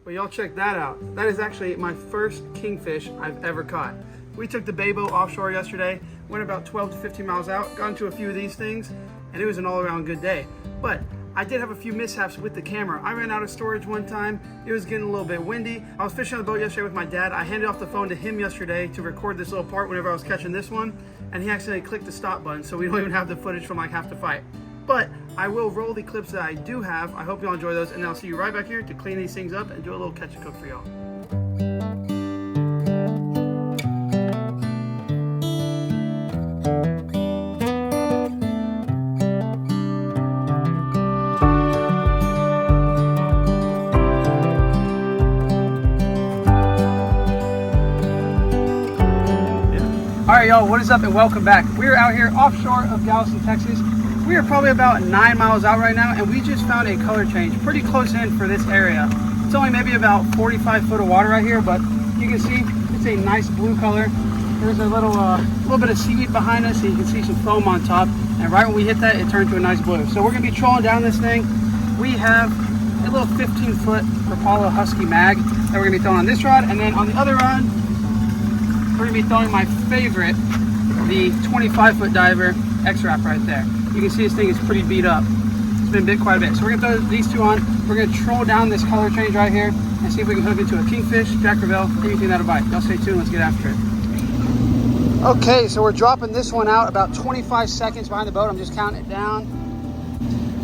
But y'all check that out. That is actually my first kingfish I've ever caught. We took the bay boat offshore yesterday, went about 12 to 15 miles out, got into a few of these things, and it was an all-around good day. But I did have a few mishaps with the camera. I ran out of storage one time. It was getting a little bit windy. I was fishing on the boat yesterday with my dad. I handed off the phone to him yesterday to record this little part whenever I was catching this one, and he accidentally clicked the stop button, so we don't even have the footage from like half the fight. But I will roll the clips that I do have. I hope y'all enjoy those, and I'll see you right back here to clean these things up and do a little catch and cook for y'all. All right, y'all, what is up and welcome back. We're out here offshore of Galveston, Texas. We are probably about 9 miles out right now, and we just found a color change pretty close in for this area. It's only maybe about 45 foot of water right here, but you can see it's a nice blue color. There's a little bit of seaweed behind us, and you can see some foam on top. And right when we hit that, it turned to a nice blue. So we're gonna be trolling down this thing. We have a little 15-foot Rapala Husky mag that we're gonna be throwing on this rod, and then on the other rod, we're gonna be throwing my favorite, the 25-foot diver X-Wrap right there. You can see this thing is pretty beat up. It's been bit quite a bit. So we're gonna throw these two on. We're gonna troll down this color change right here and see if we can hook into a kingfish, Jack Crevalle, anything that'll bite. Y'all stay tuned, let's get after it. Okay, so we're dropping this one out about 25 seconds behind the boat. I'm just counting it down.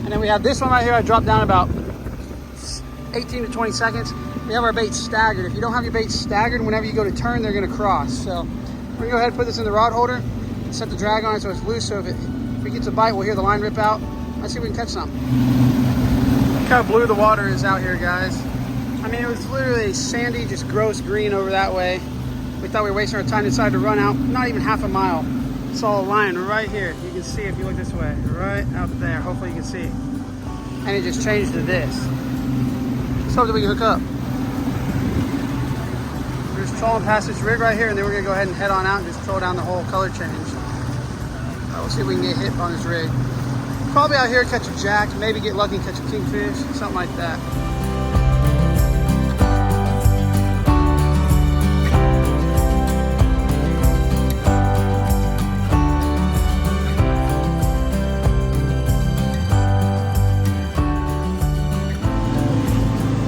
And then we have this one right here. I dropped down about 18 to 20 seconds. We have our bait staggered. If you don't have your bait staggered, whenever you go to turn, they're gonna cross. So we're gonna go ahead and put this in the rod holder, set the drag on it so it's loose, so if it gets a bite, we'll hear the line rip out. Let's see if we can catch some. Look how blue the water is out here, guys. I mean, it was literally sandy, just gross green over that way. We thought we were wasting our time, decided to run out, not even half a mile. Saw a line right here. You can see if you look this way, right out there. Hopefully you can see. And it just changed to this. Let's hope that we can hook up. We're just trolling past this rig right here, and then we're gonna go ahead and head on out and just troll down the whole color change. We'll see if we can get hit on this rig. Probably out here catch a jack, maybe get lucky and catch a kingfish, something like that.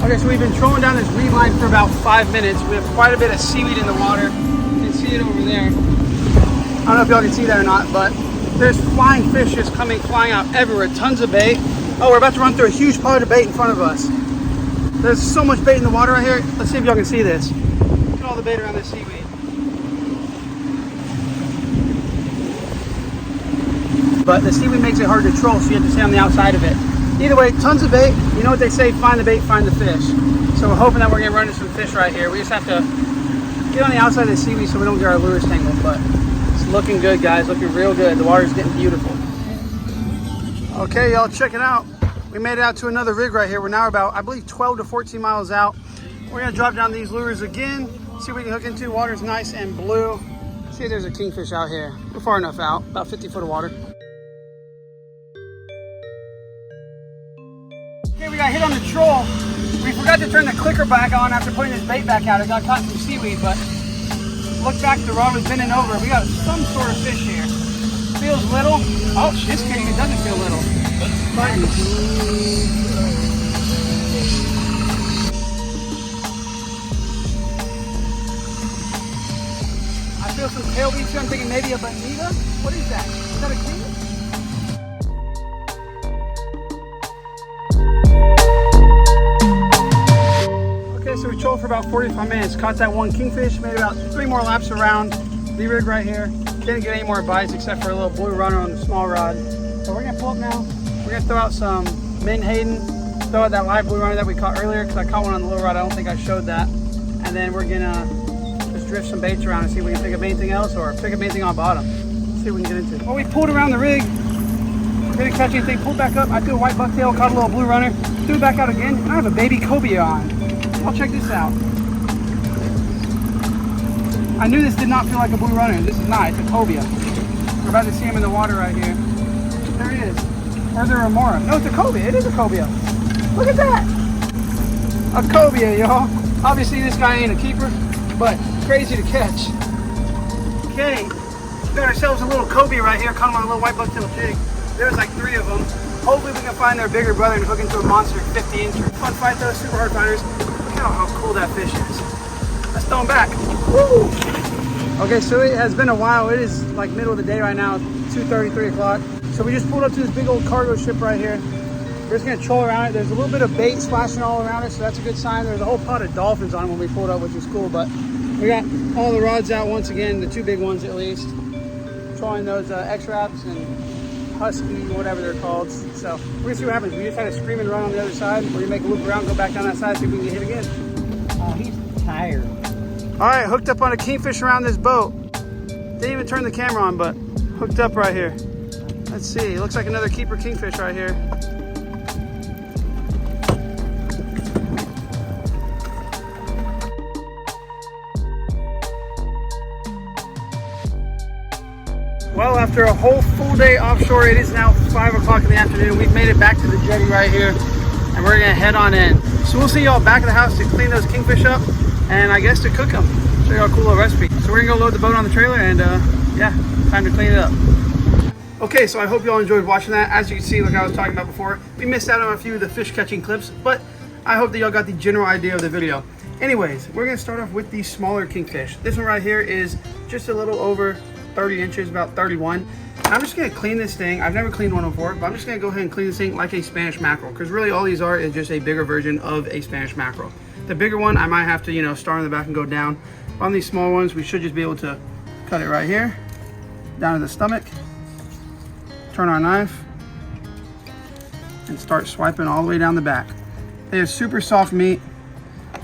Okay, so we've been trolling down this reed line for about 5 minutes. We have quite a bit of seaweed in the water. You can see it over there. I don't know if y'all can see that or not, but there's flying fish just flying out everywhere. Tons of bait. Oh, we're about to run through a huge pile of bait in front of us. There's so much bait in the water right here. Let's see if y'all can see this. Look at all the bait around this seaweed. But the seaweed makes it hard to troll, so you have to stay on the outside of it. Either way, tons of bait. You know what they say, find the bait, find the fish. So we're hoping that we're gonna run into some fish right here. We just have to get on the outside of the seaweed so we don't get our lures tangled, but it's looking good, guys, looking real good. The water's getting beautiful. Okay, y'all, check it out. We made it out to another rig right here. We're now about, I believe, 12 to 14 miles out. We're gonna drop down these lures again, see what we can hook into. Water's nice and blue. See if there's a kingfish out here. We're far enough out, about 50 foot of water. Okay, we got hit on the troll. We forgot to turn the clicker back on after putting this bait back out. It got caught in some seaweed, but look back, the rod was bending over. We got some sort of fish here. Feels little. Oh, this can't even, doesn't feel little. Biting. I feel some tail beats here. I'm thinking maybe a bonita. What is that? Is that a king? So we trolled for about 45 minutes, caught that one kingfish, made about 3 more laps around the rig right here. Didn't get any more bites except for a little blue runner on the small rod. So we're gonna pull up now. We're gonna throw out some menhaden, throw out that live blue runner that we caught earlier, because I caught one on the little rod. I don't think I showed that. And then we're gonna just drift some baits around and see if we can pick up anything else or pick up anything on bottom. See what we can get into. Well, we pulled around the rig. Didn't catch anything, pulled back up. I threw a white bucktail, caught a little blue runner, threw it back out again, and I have a baby cobia on. I'll check this out. I knew this did not feel like a blue runner. This is not, it's a cobia. We're about to see him in the water right here. There he is. Or is there a remora? No, it's a cobia. It is a cobia. Look at that. a cobia, y'all. Obviously this guy ain't a keeper, but crazy to catch. Okay, we got ourselves a little cobia right here, caught him on a little white bucktail jig. There's like 3 of them. Hopefully we can find their bigger brother and hook into a monster 50-incher. Fun fight though, super hard fighters. Look how cool that fish is. Let's throw him back. Woo! Okay, so it has been a while. It is like middle of the day right now, 2:30, 3 o'clock. So we just pulled up to this big old cargo ship right here. We're just gonna troll around it. There's a little bit of bait splashing all around it, so that's a good sign. There's a whole pot of dolphins on it when we pulled up, which is cool, but we got all the rods out once again, the 2 big ones at least. Trolling those X-Wraps and Husky, whatever they're called. So we're gonna see what happens. We just had a scream and run on the other side. We're gonna make a loop around, go back down that side, see if we can get hit again. Oh, he's tired. All right, hooked up on a kingfish around this boat. Didn't even turn the camera on, but hooked up right here. Let's see, looks like another keeper kingfish right here. Well, after a whole full day offshore, it is now 5 o'clock in the afternoon. We've made it back to the jetty right here, and we're gonna head on in. So we'll see y'all back at the house to clean those kingfish up, and I guess to cook them. Show y'all a cool little recipe. So we're gonna go load the boat on the trailer, and yeah, time to clean it up. Okay, so I hope y'all enjoyed watching that. As you can see, like I was talking about before, we missed out on a few of the fish catching clips, but I hope that y'all got the general idea of the video. Anyways, we're gonna start off with the smaller kingfish. This one right here is just a little over 30 inches, about 31. I'm just gonna clean this thing. I've never cleaned one before, but I'm just gonna go ahead and clean this thing like a Spanish mackerel, because really all these are is just a bigger version of a Spanish mackerel. The bigger one, I might have to, you know, start in the back and go down. On these small ones, we should just be able to cut it right here, down to the stomach, turn our knife, and start swiping all the way down the back. They have super soft meat,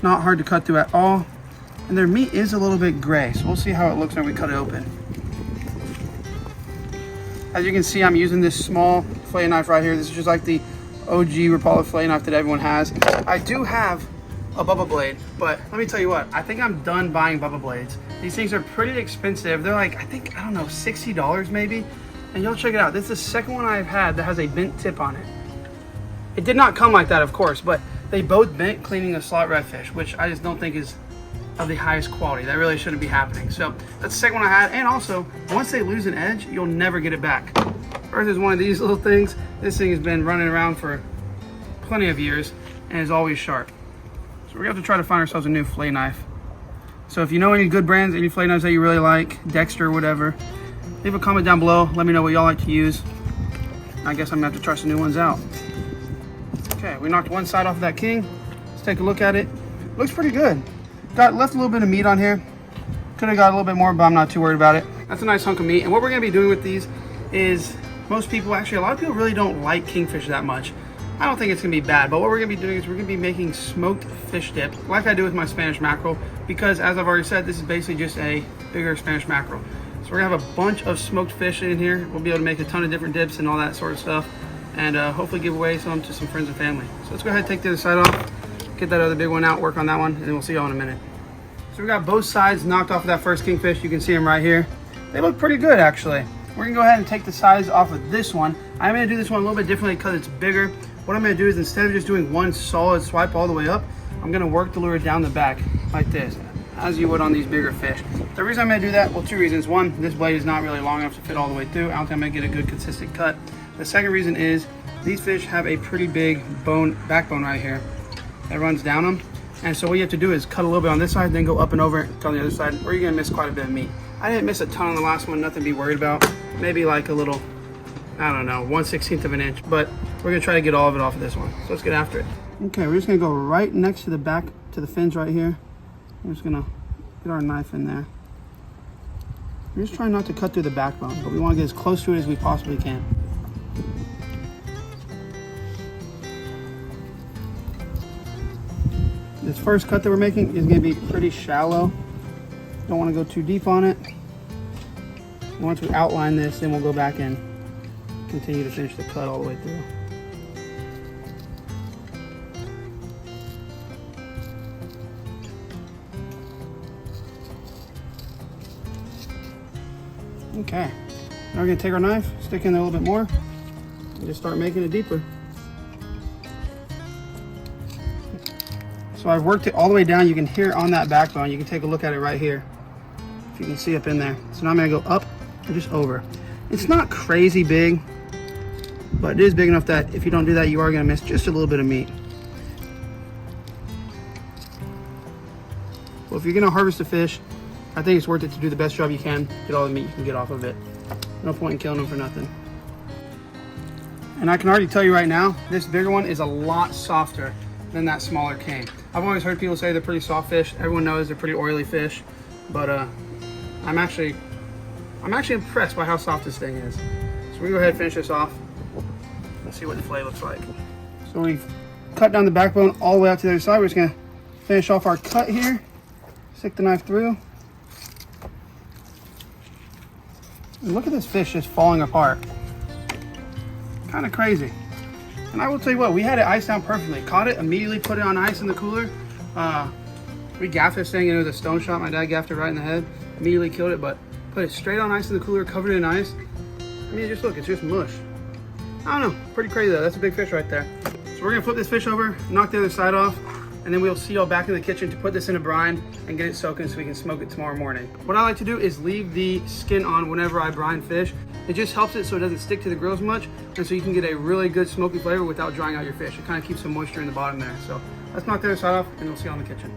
not hard to cut through at all, and their meat is a little bit gray, so we'll see how it looks when we cut it open. As you can see, I'm using this small fillet knife right here. This is just like the OG Rapala fillet knife that everyone has. I do have a Bubba blade, but let me tell you what, I think I'm done buying Bubba blades. These things are pretty expensive. They're like, I don't know, $60 maybe. And you'll check it out. This is the second one I've had that has a bent tip on it. It did not come like that, of course, but they both bent cleaning a slot redfish, which I just don't think is of the highest quality. That really shouldn't be happening. So that's the second one I had. And also, once they lose an edge, you'll never get it back. First is one of these little things. This thing has been running around for plenty of years and is always sharp. So we're gonna have to try to find ourselves a new fillet knife. So if you know any good brands, any fillet knives that you really like, Dexter, whatever, leave a comment down below. Let me know what y'all like to use. I guess I'm gonna have to try some new ones out. Okay, we knocked one side off of that king. Let's take a look at it. Looks pretty good. Got left a little bit of meat on here. Could have got a little bit more, but I'm not too worried about it. That's a nice hunk of meat. And what we're gonna be doing with these is, most people, actually a lot of people really don't like kingfish that much. I don't think it's gonna be bad, but what we're gonna be doing is we're gonna be making smoked fish dip, like I do with my Spanish mackerel, because as I've already said, this is basically just a bigger Spanish mackerel. So we're gonna have a bunch of smoked fish in here. We'll be able to make a ton of different dips and all that sort of stuff, and hopefully give away some to some friends and family. So let's go ahead and take the other side off, get that other big one out, work on that one, and then we'll see y'all in a minute. So we got both sides knocked off of that first kingfish. You can see them right here. They look pretty good, actually. We're gonna go ahead and take the sides off of this one. I'm gonna do this one a little bit differently because it's bigger. What I'm gonna do is, instead of just doing one solid swipe all the way up, I'm gonna work the lure down the back like this, as you would on these bigger fish. The reason I'm gonna do that, well, 2 reasons. One, this blade is not really long enough to fit all the way through. I don't think I'm gonna get a good consistent cut. The second reason is, these fish have a pretty big backbone right here that runs down them. And so what you have to do is cut a little bit on this side, then go up and over to on the other side, or you're gonna miss quite a bit of meat. I didn't miss a ton on the last one, nothing to be worried about. Maybe like a little, I don't know, 1/16 of an inch, but we're gonna try to get all of it off of this one. So let's get after it. Okay, we're just gonna go right next to the back, to the fins right here. We're just gonna get our knife in there. We're just trying not to cut through the backbone, but we wanna get as close to it as we possibly can. This first cut that we're making is gonna be pretty shallow. Don't wanna go too deep on it. Once we outline this, then we'll go back and continue to finish the cut all the way through. Okay, now we're gonna take our knife, stick in there a little bit more, and just start making it deeper. So I've worked it all the way down. You can hear it on that backbone. You can take a look at it right here, if you can see up in there. So now I'm gonna go up and just over. It's not crazy big, but it is big enough that if you don't do that, you are gonna miss just a little bit of meat. Well, if you're gonna harvest a fish, I think it's worth it to do the best job you can, get all the meat you can get off of it. No point in killing them for nothing. And I can already tell you right now, this bigger one is a lot softer than that smaller king. I've always heard people say they're pretty soft fish. Everyone knows they're pretty oily fish, but I'm actually impressed by how soft this thing is. So we go ahead and finish this off. Let's see what the fillet looks like. So we've cut down the backbone all the way out to the other side. We're just gonna finish off our cut here. Stick the knife through. And look at this fish just falling apart. Kind of crazy. And I will tell you what, we had it iced down perfectly. Caught it, immediately put it on ice in the cooler. We gaffed this thing, and it was a stone shot. My dad gaffed it right in the head. Immediately killed it, but put it straight on ice in the cooler, covered it in ice. I mean, just look, it's just mush. I don't know, pretty crazy though. That's a big fish right there. So we're gonna flip this fish over, knock the other side off, and then we'll see y'all back in the kitchen to put this in a brine and get it soaking so we can smoke it tomorrow morning. What I like to do is leave the skin on whenever I brine fish. It just helps it so it doesn't stick to the grill as much, and so you can get a really good smoky flavor without drying out your fish. It kind of keeps some moisture in the bottom there. So let's knock the other side off and we'll see y'all in the kitchen.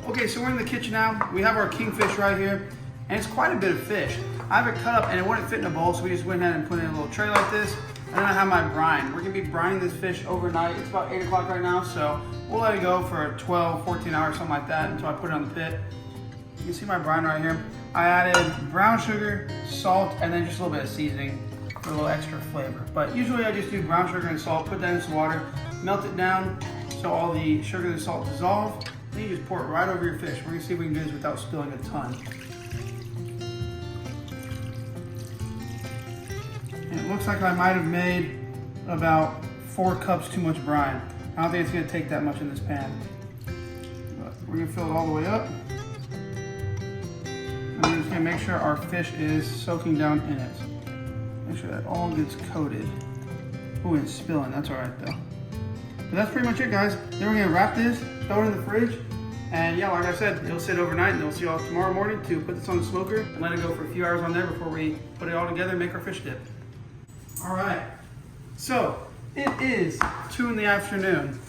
Okay, so we're in the kitchen now. We have our kingfish right here, and it's quite a bit of fish. I have it cut up and it wouldn't fit in a bowl, so we just went ahead and put it in a little tray like this. And then I have my brine. We're gonna be brining this fish overnight. It's about 8 o'clock right now, so we'll let it go for 12, 14 hours, something like that, until I put it on the pit. You can see my brine right here. I added brown sugar, salt, and then just a little bit of seasoning for a little extra flavor. But usually I just do brown sugar and salt, put that in some water, melt it down so all the sugar and salt dissolve. Then you just pour it right over your fish. We're gonna see if we can do this without spilling a ton. And it looks like I might have made about 4 cups too much brine. I don't think it's gonna take that much in this pan. But we're gonna fill it all the way up. And we're just gonna make sure our fish is soaking down in it. Make sure that all gets coated. Oh, it's spilling, that's all right though. But that's pretty much it, guys. Then we're gonna wrap this, throw it in the fridge, and yeah, like I said, it'll sit overnight, and we'll see y'all tomorrow morning to put this on the smoker and let it go for a few hours on there before we put it all together and make our fish dip. All right, so it is 2 in the afternoon.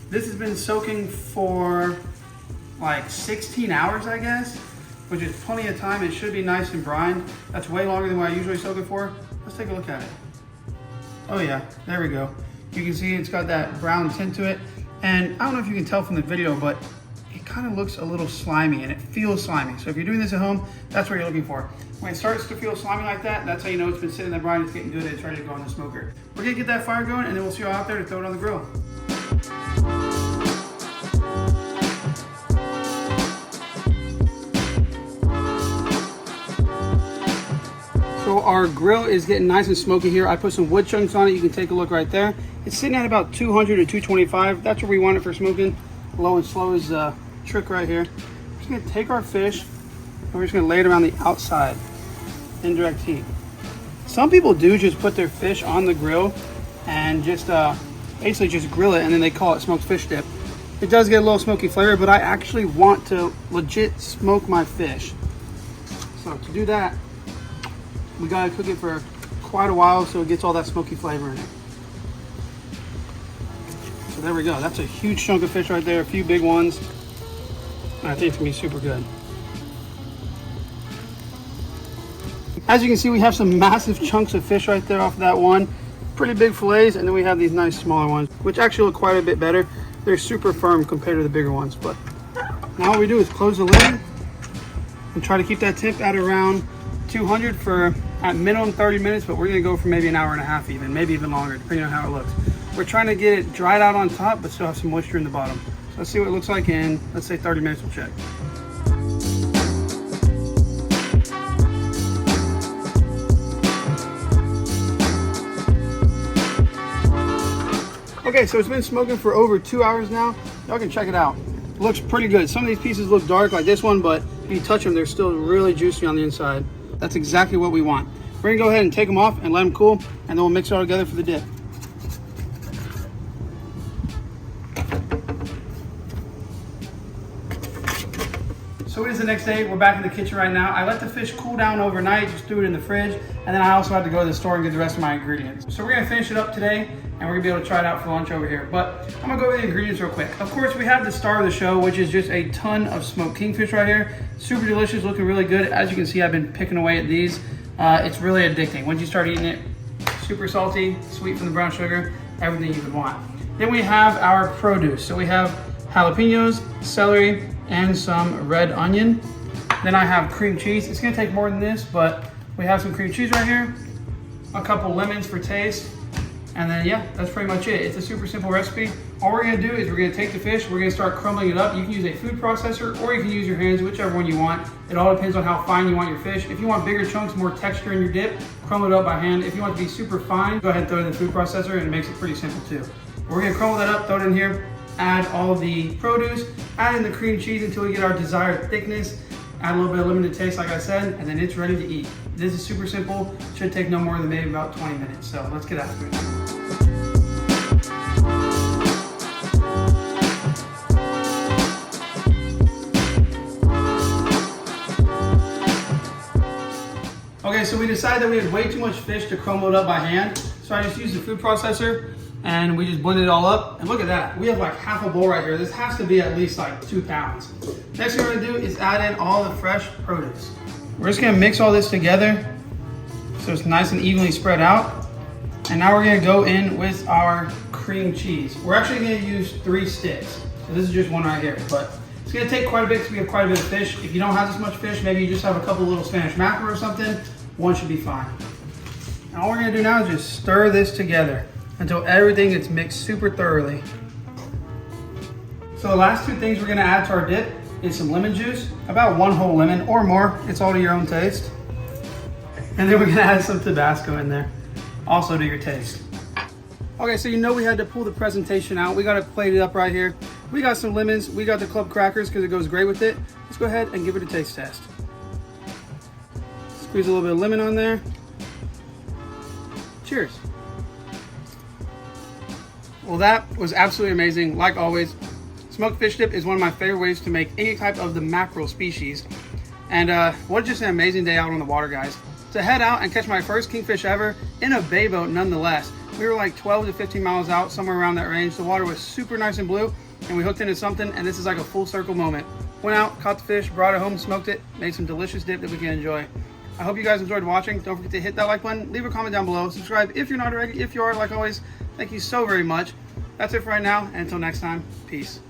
This has been soaking for like 16 hours, I guess, which is plenty of time. It should be nice and brined. That's way longer than what I usually soak it for. Let's take a look at it. Oh yeah, there we go. You can see it's got that brown tint to it. And I don't know if you can tell from the video, but it kind of looks a little slimy and it feels slimy. So if you're doing this at home, that's what you're looking for. When it starts to feel slimy like that, that's how you know it's been sitting in the brine, it's getting good, it's ready to go on the smoker. We're gonna get that fire going, and then we'll see you all out there to throw it on the grill. So our grill is getting nice and smoky here. I put some wood chunks on it. You can take a look right there. It's sitting at about 200 to 225. That's where we want it for smoking. Low and slow is the trick right here. We're just gonna take our fish and we're just gonna lay it around the outside, indirect heat. Some people do just put their fish on the grill and just basically just grill it, and then they call it smoked fish dip. It does get a little smoky flavor, but I actually want to legit smoke my fish. So to do that, we gotta cook it for quite a while so it gets all that smoky flavor in it. So there we go. That's a huge chunk of fish right there, a few big ones. And I think it's gonna be super good. As you can see, we have some massive chunks of fish right there off of that one. Pretty big fillets, and then we have these nice smaller ones, which actually look quite a bit better. They're super firm compared to the bigger ones. But now what we do is close the lid and try to keep that temp at around 200 for at minimum 30 minutes, but we're gonna go for maybe an hour and a half even, maybe even longer, depending on how it looks. We're trying to get it dried out on top, but still have some moisture in the bottom. So let's see what it looks like in, let's say 30 minutes, we'll check. Okay, so it's been smoking for over 2 hours now. Y'all can check it out. It looks pretty good. Some of these pieces look dark like this one, but if you touch them, they're still really juicy on the inside. That's exactly what we want. We're gonna go ahead and take them off and let them cool, and then we'll mix it all together for the dip. So it is the next day. We're back in the kitchen right now. I let the fish cool down overnight, just threw it in the fridge, and then I also had to go to the store and get the rest of my ingredients. So we're gonna finish it up today, and we're gonna be able to try it out for lunch over here. But I'm gonna go over the ingredients real quick. Of course, we have the star of the show, which is just a ton of smoked kingfish right here. Super delicious, looking really good. As you can see, I've been picking away at these. It's really addicting. Once you start eating it, super salty, sweet from the brown sugar, everything you would want. Then we have our produce. So we have jalapenos, celery, and some red onion. Then I have cream cheese. It's gonna take more than this, but we have some cream cheese right here, a couple lemons for taste, and then yeah, that's pretty much it. It's a super simple recipe. All we're gonna do is we're gonna take the fish, we're gonna start crumbling it up. You can use a food processor or you can use your hands, whichever one you want. It all depends on how fine you want your fish. If you want bigger chunks, more texture in your dip, crumble it up by hand. If you want it to be super fine, go ahead and throw it in the food processor and it makes it pretty simple too. We're gonna crumble that up, throw it in here, add all of the produce, add in the cream cheese until we get our desired thickness, add a little bit of lemon to taste like I said, and then it's ready to eat. This is super simple, should take no more than maybe about 20 minutes, so let's get after it. Okay, so we decided that we had way too much fish to crumble it up by hand, so I just used the food processor and we just blended it all up. And look at that, we have like half a bowl right here. This has to be at least like 2 pounds. Next thing we're gonna do is add in all the fresh produce. We're just gonna mix all this together so it's nice and evenly spread out. And now we're gonna go in with our cream cheese. We're actually gonna use 3 sticks. So this is just one right here, but it's gonna take quite a bit because we have quite a bit of fish. If you don't have this much fish, maybe you just have a couple little Spanish mackerel or something, one should be fine. And all we're gonna do now is just stir this together until everything gets mixed super thoroughly. So the last 2 things we're gonna add to our dip is some lemon juice, about 1 whole lemon or more, it's all to your own taste. And then we're gonna add some Tabasco in there, also to your taste. Okay, so you know we had to pull the presentation out. We got it plated up right here. We got some lemons, we got the club crackers because it goes great with it. Let's go ahead and give it a taste test. Squeeze a little bit of lemon on there. Cheers. Well, that was absolutely amazing. Like always, smoked fish dip is one of my favorite ways to make any type of the mackerel species. And what just an amazing day out on the water, guys. To head out and catch my first kingfish ever in a bay boat nonetheless. We were like 12 to 15 miles out, somewhere around that range. The water was super nice and blue and we hooked into something, and this is like a full circle moment. Went out, caught the fish, brought it home, smoked it, made some delicious dip that we can enjoy. I hope you guys enjoyed watching. Don't forget to hit that like button, leave a comment down below, subscribe if you're not already. If you are, like always, thank you so very much. That's it for right now, and until next time, peace.